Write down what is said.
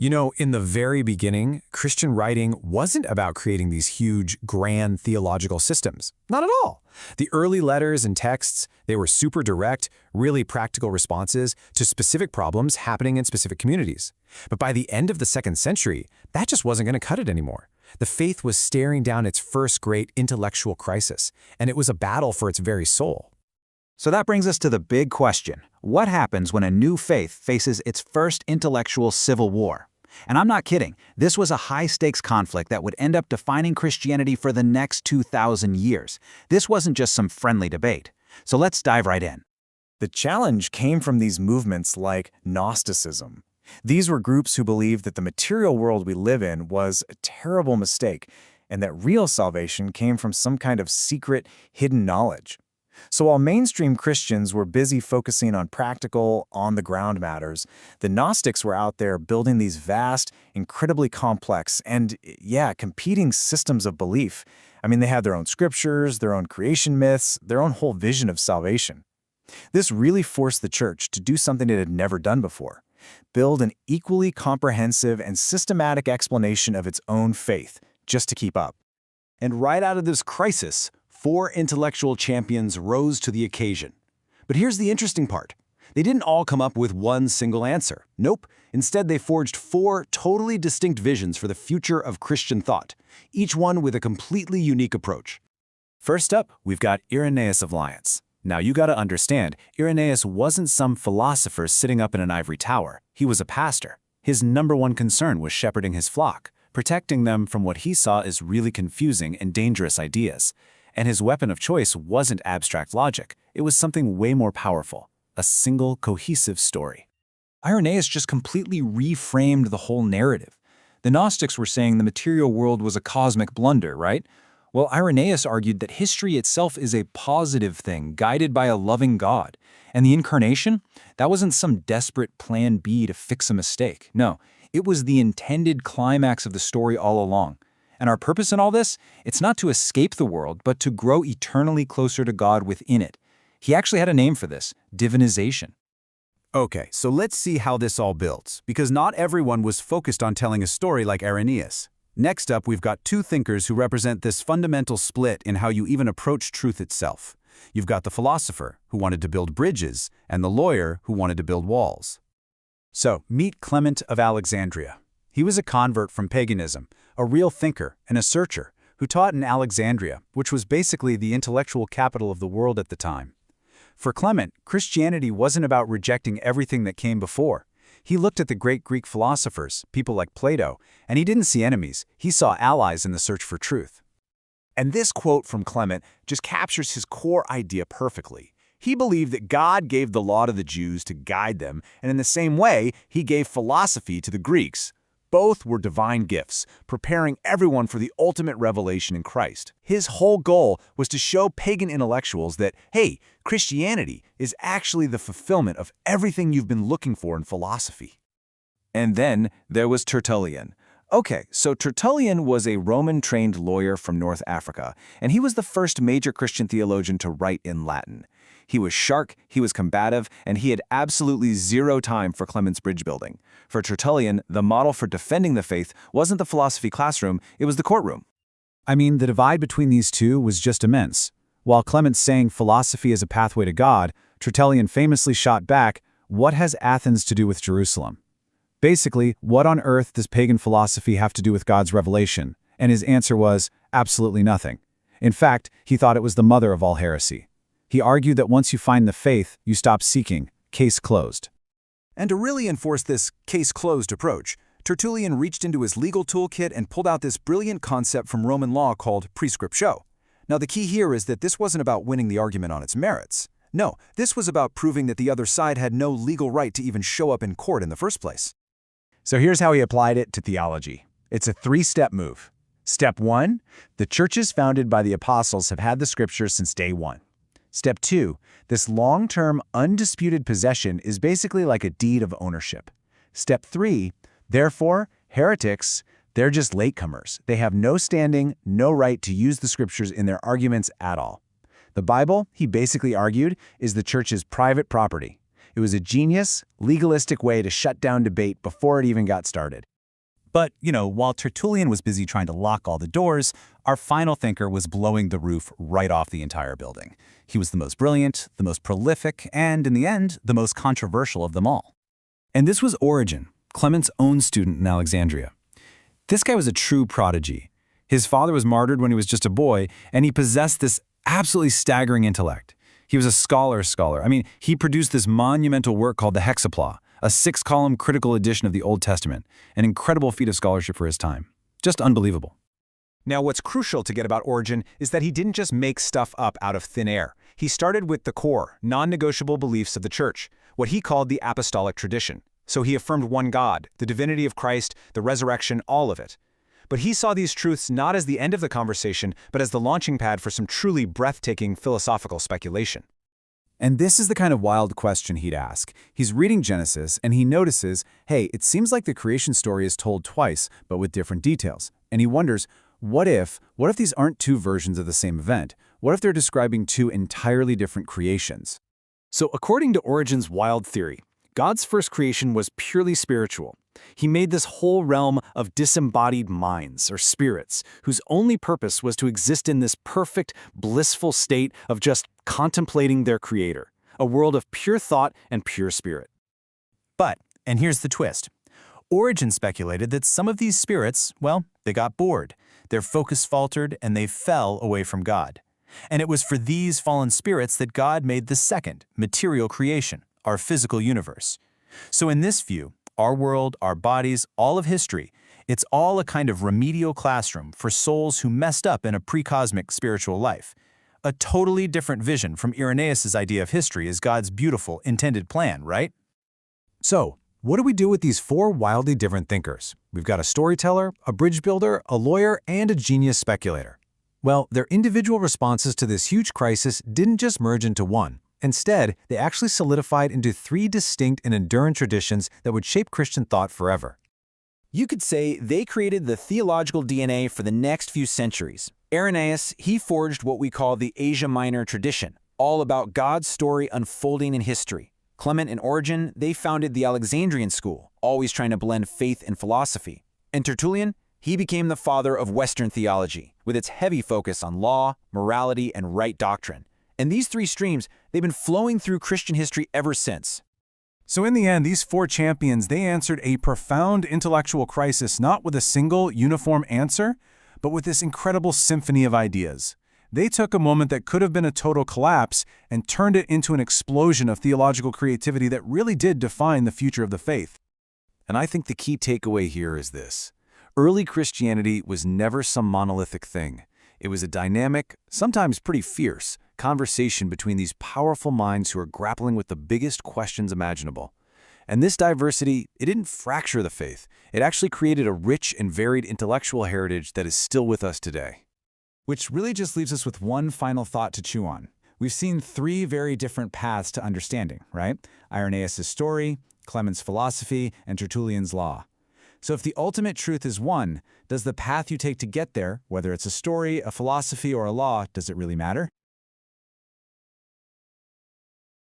You know, in the very beginning, Christian writing wasn't about creating these huge, grand theological systems. Not at all. The early letters and texts, they were super direct, really practical responses to specific problems happening in specific communities. But by the end of the 2nd century, that just wasn't going to cut it anymore. The faith was staring down its first great intellectual crisis, and it was a battle for its very soul. So that brings us to the big question. What happens when a new faith faces its first intellectual civil war? And I'm not kidding. This was a high-stakes conflict that would end up defining Christianity for the next 2,000 years. This wasn't just some friendly debate. So let's dive right in. The challenge came from these movements like Gnosticism. These were groups who believed that the material world we live in was a terrible mistake, and that real salvation came from some kind of secret, hidden knowledge. So while mainstream Christians were busy focusing on practical, on-the-ground matters, the Gnostics were out there building these vast, incredibly complex, and, competing systems of belief. I mean, they had their own scriptures, their own creation myths, their own whole vision of salvation. This really forced the church to do something it had never done before: build an equally comprehensive and systematic explanation of its own faith, just to keep up. And right out of this crisis, 4 intellectual champions rose to the occasion. But here's the interesting part. They didn't all come up with one single answer. Nope. Instead, they forged 4 totally distinct visions for the future of Christian thought, each one with a completely unique approach. First up, we've got Irenaeus of Lyons. Now, you gotta understand, Irenaeus wasn't some philosopher sitting up in an ivory tower. He was a pastor. His #1 concern was shepherding his flock, protecting them from what he saw as really confusing and dangerous ideas. And his weapon of choice wasn't abstract logic. It was something way more powerful: a single, cohesive story. Irenaeus just completely reframed the whole narrative. The Gnostics were saying the material world was a cosmic blunder, right? Well, Irenaeus argued that history itself is a positive thing, guided by a loving God. And the incarnation? That wasn't some desperate plan B to fix a mistake. No, it was the intended climax of the story all along. And our purpose in all this? It's not to escape the world, but to grow eternally closer to God within it. He actually had a name for this: divinization. Okay, so let's see how this all builds, because not everyone was focused on telling a story like Irenaeus. Next up, we've got 2 thinkers who represent this fundamental split in how you even approach truth itself. You've got the philosopher, who wanted to build bridges, and the lawyer, who wanted to build walls. So, meet Clement of Alexandria. He was a convert from paganism, a real thinker and a searcher, who taught in Alexandria, which was basically the intellectual capital of the world at the time. For Clement, Christianity wasn't about rejecting everything that came before. He looked at the great Greek philosophers, people like Plato, and he didn't see enemies. He saw allies in the search for truth. And this quote from Clement just captures his core idea perfectly. He believed that God gave the law to the Jews to guide them, and in the same way, he gave philosophy to the Greeks. Both were divine gifts, preparing everyone for the ultimate revelation in Christ. His whole goal was to show pagan intellectuals that, hey, Christianity is actually the fulfillment of everything you've been looking for in philosophy. And then there was Tertullian. Okay, so Tertullian was a Roman-trained lawyer from North Africa, and he was the first major Christian theologian to write in Latin. He was sharp, he was combative, and he had absolutely zero time for Clement's bridge building. For Tertullian, the model for defending the faith wasn't the philosophy classroom, it was the courtroom. I mean, the divide between these two was just immense. While Clement's saying philosophy is a pathway to God, Tertullian famously shot back, "What has Athens to do with Jerusalem?" Basically, what on earth does pagan philosophy have to do with God's revelation? And his answer was, absolutely nothing. In fact, he thought it was the mother of all heresy. He argued that once you find the faith, you stop seeking. Case closed. And to really enforce this case-closed approach, Tertullian reached into his legal toolkit and pulled out this brilliant concept from Roman law called prescriptio. Now, the key here is that this wasn't about winning the argument on its merits. No, this was about proving that the other side had no legal right to even show up in court in the first place. So here's how he applied it to theology. It's a 3-step move. Step 1, the churches founded by the apostles have had the scriptures since day 1. Step 2, this long-term, undisputed possession is basically like a deed of ownership. Step 3, therefore, heretics, they're just latecomers. They have no standing, no right to use the scriptures in their arguments at all. The Bible, he basically argued, is the church's private property. It was a genius, legalistic way to shut down debate before it even got started. But, while Tertullian was busy trying to lock all the doors, our final thinker was blowing the roof right off the entire building. He was the most brilliant, the most prolific, and, in the end, the most controversial of them all. And this was Origen, Clement's own student in Alexandria. This guy was a true prodigy. His father was martyred when he was just a boy, and he possessed this absolutely staggering intellect. He was a scholar. He produced this monumental work called the Hexapla, a 6-column critical edition of the Old Testament, an incredible feat of scholarship for his time. Just unbelievable. Now, what's crucial to get about Origen is that he didn't just make stuff up out of thin air. He started with the core, non-negotiable beliefs of the Church, what he called the apostolic tradition. So he affirmed one God, the divinity of Christ, the resurrection, all of it. But he saw these truths not as the end of the conversation, but as the launching pad for some truly breathtaking philosophical speculation. And this is the kind of wild question he'd ask. He's reading Genesis, and he notices, hey, it seems like the creation story is told twice, but with different details. And he wonders, what if these aren't two versions of the same event? What if they're describing two entirely different creations? So according to Origen's wild theory, God's first creation was purely spiritual. He made this whole realm of disembodied minds, or spirits, whose only purpose was to exist in this perfect, blissful state of just contemplating their creator, a world of pure thought and pure spirit. But, and here's the twist, Origen speculated that some of these spirits, well, they got bored, their focus faltered, and they fell away from God. And it was for these fallen spirits that God made the second, material creation, our physical universe. So in this view, our world, our bodies, all of history, it's all a kind of remedial classroom for souls who messed up in a pre-cosmic spiritual life. A totally different vision from Irenaeus' idea of history as God's beautiful, intended plan, right? So, what do we do with these four wildly different thinkers? We've got a storyteller, a bridge builder, a lawyer, and a genius speculator. Well, their individual responses to this huge crisis didn't just merge into one. Instead, they actually solidified into three distinct and enduring traditions that would shape Christian thought forever. You could say they created the theological DNA for the next few centuries. Irenaeus, he forged what we call the Asia Minor tradition, all about God's story unfolding in history. Clement and Origen, they founded the Alexandrian school, always trying to blend faith and philosophy. And Tertullian, he became the father of Western theology, with its heavy focus on law, morality, and right doctrine. And these three streams, they've been flowing through Christian history ever since. So in the end, these four champions, they answered a profound intellectual crisis not with a single, uniform answer, but with this incredible symphony of ideas. They took a moment that could have been a total collapse and turned it into an explosion of theological creativity that really did define the future of the faith. And I think the key takeaway here is this. Early Christianity was never some monolithic thing. It was a dynamic, sometimes pretty fierce, conversation between these powerful minds who are grappling with the biggest questions imaginable. And this diversity, it didn't fracture the faith. It actually created a rich and varied intellectual heritage that is still with us today. Which really just leaves us with one final thought to chew on. We've seen three very different paths to understanding, right? Irenaeus' story, Clement's philosophy, and Tertullian's law. So if the ultimate truth is one, does the path you take to get there, whether it's a story, a philosophy, or a law, does it really matter?